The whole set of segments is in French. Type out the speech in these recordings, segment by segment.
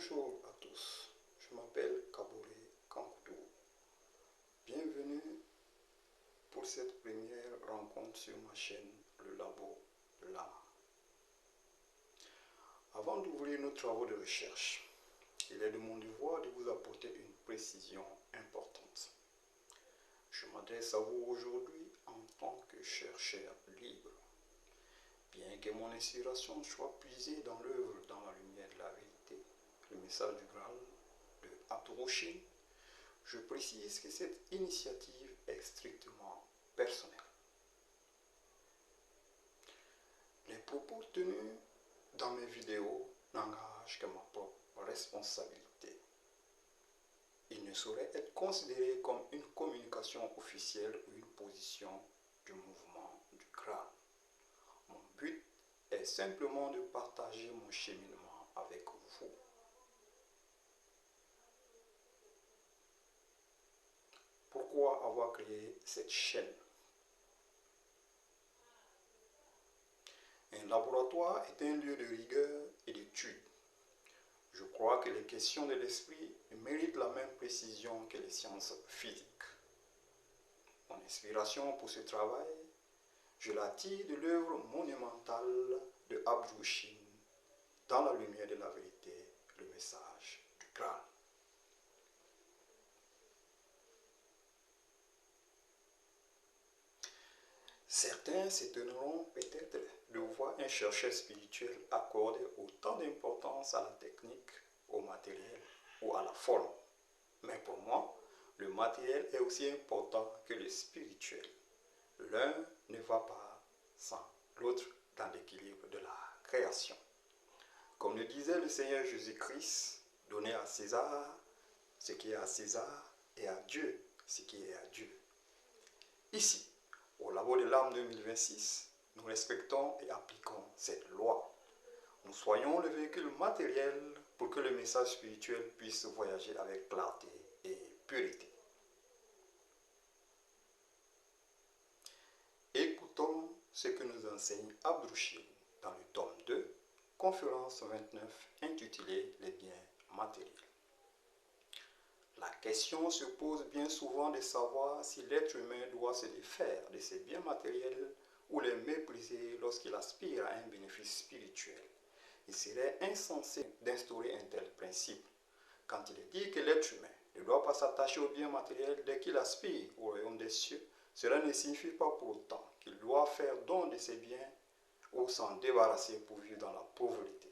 Bonjour à tous, je m'appelle Kabouré Kankoudou. Bienvenue pour cette première rencontre sur ma chaîne Le Labo de l'âme. Avant d'ouvrir nos travaux de recherche, il est de mon devoir de vous apporter une précision importante. Je m'adresse à vous aujourd'hui en tant que chercheur libre. Bien que mon inspiration soit puisée dans l'œuvre Dans la lumière de la vérité, le message du Graal de Atoroshi, je précise que cette initiative est strictement personnelle. Les propos tenus dans mes vidéos n'engagent que ma propre responsabilité. Ils ne sauraient être considérés comme une communication officielle ou une position du mouvement du Graal. Mon but est simplement de partager mon cheminement avec vous. Pourquoi avoir créé cette chaîne? Un laboratoire est un lieu de rigueur et d'étude. Je crois que les questions de l'esprit méritent la même précision que les sciences physiques. Mon inspiration pour ce travail, je la tire de l'œuvre monumentale de Abdou-Shin, Dans la lumière de la vérité, le message du Graal. Certains s'étonneront peut-être de voir un chercheur spirituel accorder autant d'importance à la technique, au matériel ou à la forme. Mais pour moi, le matériel est aussi important que le spirituel. L'un ne va pas sans l'autre dans l'équilibre de la création. Comme le disait le Seigneur Jésus-Christ, donnez à César ce qui est à César et à Dieu ce qui est à Dieu. Ici, au Labo de l'âme 2026, nous respectons et appliquons cette loi. Nous soyons le véhicule matériel pour que le message spirituel puisse voyager avec clarté et pureté. Écoutons ce que nous enseigne Abdou-Shin dans le tome 2, conférence 29, intitulée Les biens matériels. La question se pose bien souvent de savoir si l'être humain doit se défaire de ses biens matériels ou les mépriser lorsqu'il aspire à un bénéfice spirituel. Il serait insensé d'instaurer un tel principe. Quand il est dit que l'être humain ne doit pas s'attacher aux biens matériels dès qu'il aspire au royaume des cieux, cela ne signifie pas pour autant qu'il doit faire don de ses biens ou s'en débarrasser pour vivre dans la pauvreté.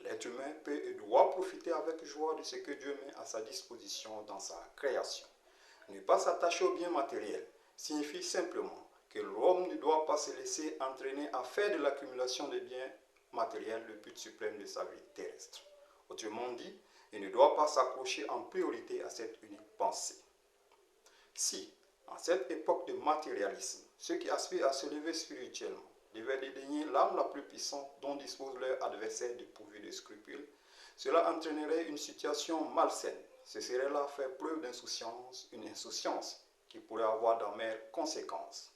L'être humain peut et doit profiter avec joie de ce que Dieu met à sa disposition dans sa création. Ne pas s'attacher aux biens matériels signifie simplement que l'homme ne doit pas se laisser entraîner à faire de l'accumulation des biens matériels le but suprême de sa vie terrestre. Autrement dit, il ne doit pas s'accrocher en priorité à cette unique pensée. Si, en cette époque de matérialisme, ceux qui aspirent à se lever spirituellement devaient dédaigner l'âme la plus puissante dont dispose leur adversaire dépourvu de scrupules, cela entraînerait une situation malsaine. Ce serait là faire preuve d'insouciance, une insouciance qui pourrait avoir d'amères conséquences.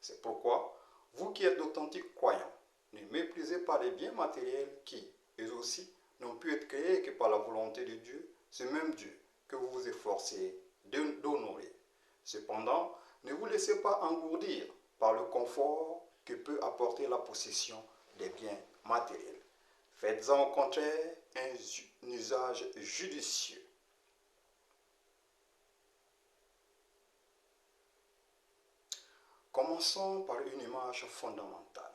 C'est pourquoi, vous qui êtes d'authentiques croyants, ne méprisez pas les biens matériels qui, eux aussi, n'ont pu être créés que par la volonté de Dieu, ce même Dieu que vous vous efforcez d'honorer. Cependant, ne vous laissez pas engourdir par le confort que peut apporter la possession des biens matériels. Faites-en au contraire un usage judicieux. Commençons par une image fondamentale,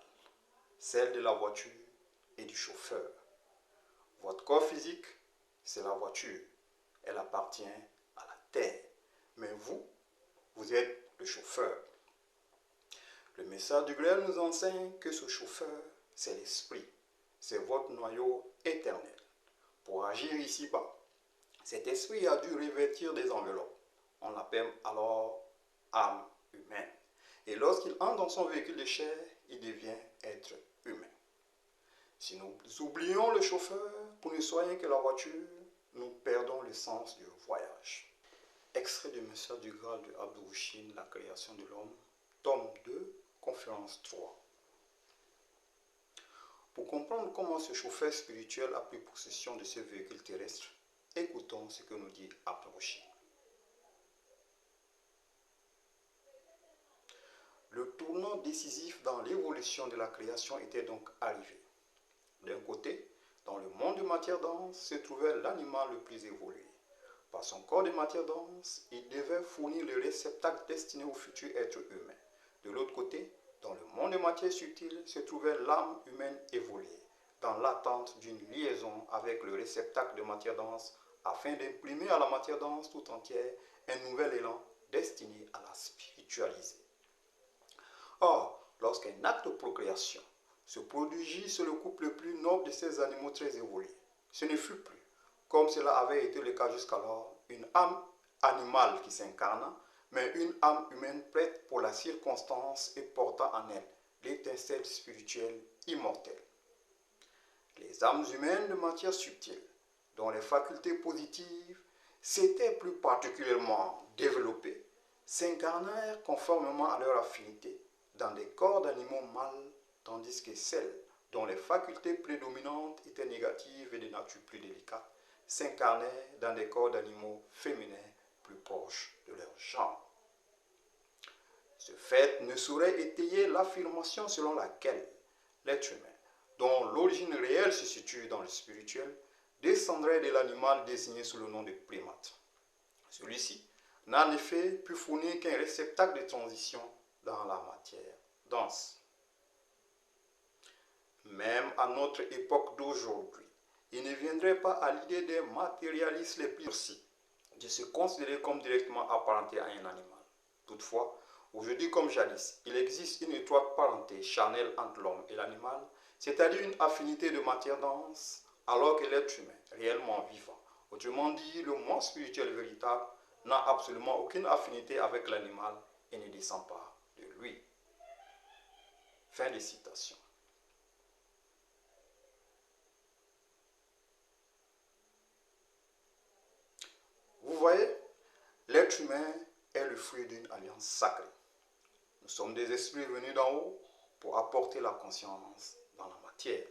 celle de la voiture et du chauffeur. Votre corps physique, c'est la voiture. Elle appartient à la terre. Mais vous êtes le chauffeur. Le message du Graal nous enseigne que ce chauffeur, c'est l'esprit. C'est votre noyau éternel. Pour agir ici-bas, cet esprit a dû revêtir des enveloppes. On l'appelle alors âme humaine. Et lorsqu'il entre dans son véhicule de chair, il devient être humain. Si nous oublions le chauffeur pour ne soigner que la voiture, nous perdons le sens du voyage. Extrait du message du Graal de Abdou-Shin, La création de l'homme, tome 2, conférence 3. Pour comprendre comment ce chauffeur spirituel a pris possession de ce véhicule terrestre, écoutons ce que nous dit Abd-ru-Chid. Le tournant décisif dans l'évolution de la création était donc arrivé. D'un côté, dans le monde de matière dense, se trouvait l'animal le plus évolué. Par son corps de matière dense, il devait fournir le réceptacle destiné au futur être humain. De l'autre côté, dans le monde de matière subtile, se trouvait l'âme humaine évoluée, dans l'attente d'une liaison avec le réceptacle de matière dense, afin d'imprimer à la matière dense tout entière un nouvel élan destiné à la spiritualiser. Or, lorsqu'un acte de procréation se produisit sur le couple le plus noble de ces animaux très évolués, ce ne fut plus, comme cela avait été le cas jusqu'alors, une âme animale qui s'incarna, mais une âme humaine prête pour la circonstance et portant en elle l'étincelle spirituelle immortelle. Les âmes humaines de matière subtile, dont les facultés positives s'étaient plus particulièrement développées, s'incarnèrent conformément à leur affinité dans des corps d'animaux mâles, tandis que celles dont les facultés prédominantes étaient négatives et de nature plus délicate s'incarnèrent dans des corps d'animaux féminins plus proches de leur genre. Ce fait ne saurait étayer l'affirmation selon laquelle l'être humain, dont l'origine réelle se situe dans le spirituel, descendrait de l'animal désigné sous le nom de primate. Celui-ci n'a en effet pu fournir qu'un réceptacle de transition dans la matière dense. Même à notre époque d'aujourd'hui, il ne viendrait pas à l'idée des matérialistes les plus durcis de se considérer comme directement apparentés à un animal. Toutefois, aujourd'hui comme jadis, il existe une étroite parenté charnelle entre l'homme et l'animal, c'est-à-dire une affinité de matière dense, alors que l'être humain, réellement vivant, autrement dit le moi spirituel véritable, n'a absolument aucune affinité avec l'animal et ne descend pas de lui. Fin de citation. Vous voyez, l'être humain est le fruit d'une alliance sacrée. Nous sommes des esprits venus d'en haut pour apporter la conscience dans la matière.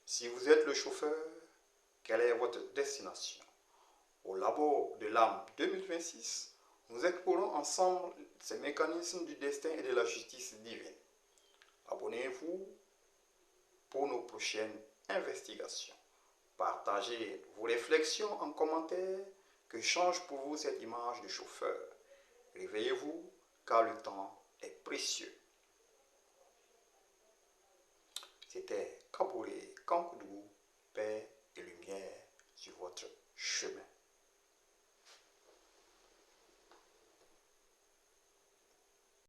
Si vous êtes le chauffeur, quelle est votre destination? Au labo de l'âme 2026, nous explorons ensemble ces mécanismes du destin et de la justice divine. Abonnez-vous pour nos prochaines investigations. Partagez vos réflexions en commentaire. Que change pour vous cette image de chauffeur? Réveillez-vous, car le temps est précieux. C'était Kabouré Kankoudou, Père